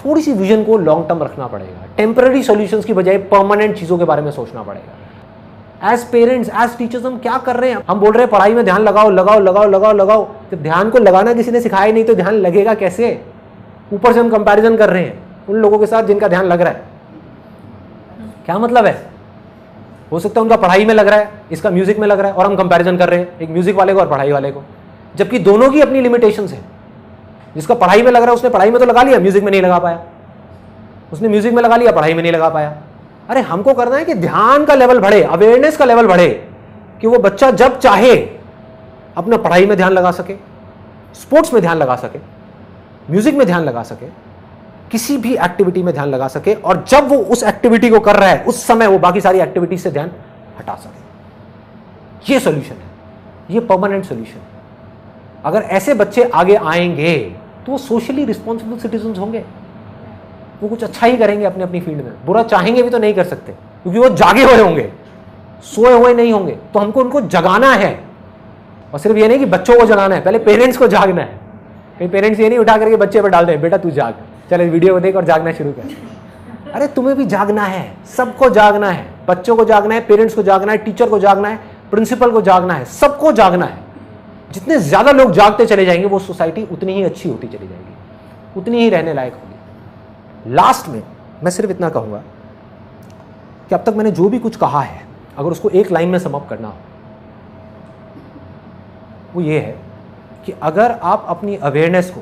थोड़ी सी विजन को लॉन्ग टर्म रखना पड़ेगा, टेम्पररी सॉल्यूशंस की बजाय परमानेंट चीजों के बारे में सोचना पड़ेगा। एज पेरेंट्स, एज टीचर्स हम क्या कर रहे हैं? हम बोल रहे हैं पढ़ाई में ध्यान लगाओ लगाओ लगाओ लगाओ लगाओ, जब ध्यान को लगाना किसी ने सिखाया नहीं तो ध्यान लगेगा कैसे? ऊपर से हम कंपैरिजन कर रहे हैं उन लोगों के साथ जिनका ध्यान लग रहा है। क्या मतलब है? हो सकता है उनका पढ़ाई में लग रहा है, इसका म्यूजिक में लग रहा है, और हम कंपैरिजन कर रहे हैं एक म्यूजिक वाले को और पढ़ाई वाले को, जबकि दोनों की अपनी लिमिटेशंस है। जिसका पढ़ाई में लग रहा है उसने पढ़ाई में तो लगा लिया, म्यूजिक में नहीं लगा पाया। उसने म्यूजिक में लगा लिया, पढ़ाई में नहीं लगा पाया। अरे हमको करना है कि ध्यान का लेवल बढ़े, अवेयरनेस का लेवल बढ़े, कि वो बच्चा जब चाहे अपना पढ़ाई में ध्यान लगा सके, स्पोर्ट्स में ध्यान लगा सके, म्यूजिक में ध्यान लगा सके, किसी भी एक्टिविटी में ध्यान लगा सके, और जब वो उस एक्टिविटी को कर रहा है उस समय वो बाकी सारी एक्टिविटी से ध्यान हटा सके। ये सॉल्यूशन है, ये परमानेंट सॉल्यूशन। अगर ऐसे बच्चे आगे आएंगे तो वो सोशली रिस्पॉन्सिबल सिटीजन होंगे, वो कुछ अच्छा ही करेंगे अपने अपनी फील्ड में। बुरा चाहेंगे भी तो नहीं कर सकते, क्योंकि वो जागे हुए होंगे, सोए हुए नहीं होंगे। तो हमको उनको जगाना है, और सिर्फ ये नहीं कि बच्चों को जगाना है, पहले पेरेंट्स को जागना है। कई पेरेंट्स ये नहीं उठा करके बच्चे पर डाल दे, बेटा तू जाग, चल इस वीडियो को देख और जागना शुरू कर। अरे तुम्हें भी जागना है, सबको जागना है, बच्चों को जागना है, पेरेंट्स को जागना है, टीचर को जागना है, प्रिंसिपल को जागना है, सबको जागना है। जितने ज्यादा लोग जागते चले जाएंगे वो सोसाइटी उतनी ही अच्छी होती चली जाएगी, उतनी ही रहने लायक होगी। लास्ट में मैं सिर्फ इतना कहूंगा कि अब तक मैंने जो भी कुछ कहा है, अगर उसको एक लाइन में सम अप करना हो, वो ये है कि अगर आप अपनी अवेयरनेस को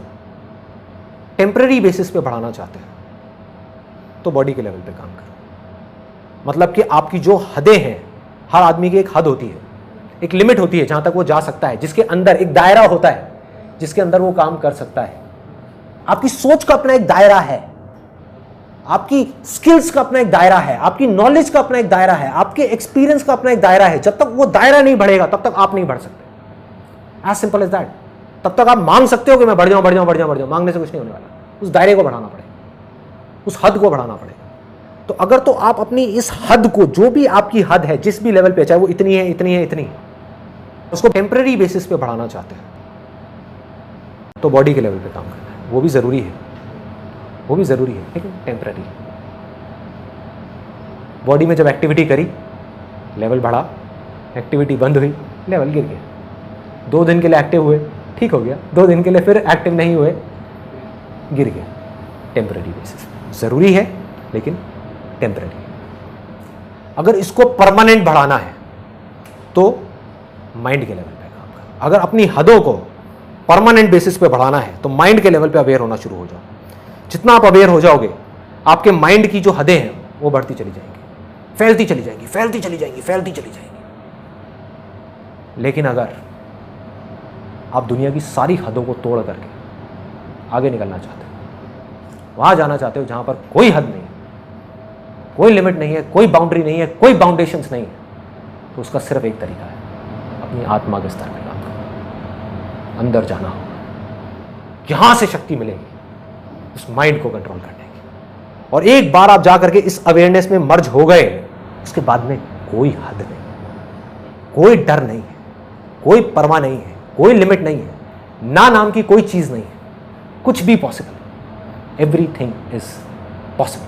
टेम्पररी बेसिस पे बढ़ाना चाहते हैं तो बॉडी के लेवल पे काम करो। मतलब कि आपकी जो हदें हैं, हर आदमी की एक हद होती है, एक लिमिट होती है जहां तक वो जा सकता है, जिसके अंदर एक दायरा होता है जिसके अंदर वो काम कर सकता है। आपकी सोच का अपना एक दायरा है, आपकी स्किल्स का अपना एक दायरा है, आपकी नॉलेज का अपना एक दायरा है, आपके एक्सपीरियंस का अपना एक दायरा है। जब तक वो दायरा नहीं बढ़ेगा तब तक आप नहीं बढ़ सकते। As simple as that. तब तक आप मांग सकते हो कि मैं बढ़ जाऊं बढ़ जाऊं बढ़ जाऊं बढ़ जाऊं, मांगने से कुछ नहीं होने वाला। उस दायरे को बढ़ाना पड़ेगा, उस हद को बढ़ाना पड़ेगा। तो अगर तो आप अपनी इस हद को, जो भी आपकी हद है, जिस भी लेवल पे, चाहे वो इतनी है इतनी है इतनी है, उसको टेम्पररी बेसिस पे बढ़ाना चाहते हैं तो बॉडी के लेवल पे काम करना है। वो भी जरूरी है, वो भी जरूरी है, लेकिन टेम्पररी। बॉडी में जब एक्टिविटी करी, लेवल बढ़ा, एक्टिविटी बंद हुई, लेवल गिर गया। 2 दिन के लिए एक्टिव हुए, ठीक हो गया, 2 दिन के लिए फिर एक्टिव नहीं हुए, गिर गया। टेम्पररी बेसिस जरूरी है, लेकिन टेम्पररी। अगर इसको परमानेंट बढ़ाना है तो माइंड के लेवल पे काम करो। अगर अपनी हदों को परमानेंट बेसिस पे बढ़ाना है तो माइंड के लेवल पे अवेयर होना शुरू हो जाओ। जितना आप अवेयर हो जाओगे, आपके माइंड की जो हदें हैं वो बढ़ती चली जाएंगी, फैलती चली जाएंगी, फैलती चली जाएंगी, फैलती चली जाएंगी। लेकिन अगर आप दुनिया की सारी हदों को तोड़ करके आगे निकलना चाहते हो, वहां जाना चाहते हो जहां पर कोई हद नहीं है, कोई लिमिट नहीं है, कोई बाउंड्री नहीं है, कोई बाउंडेशंस नहीं है, तो उसका सिर्फ एक तरीका है, अपनी आत्मा के स्तर पर काम करना, अंदर जाना होगा। यहां से शक्ति मिलेगी उस माइंड को कंट्रोल करने की। और एक बार आप जाकर के इस अवेयरनेस में मर्ज हो गए, उसके बाद में कोई हद नहीं, कोई डर नहीं है, कोई परवाह नहीं है, कोई लिमिट नहीं है, ना नाम की कोई चीज नहीं है, कुछ भी पॉसिबल है। Everything is possible.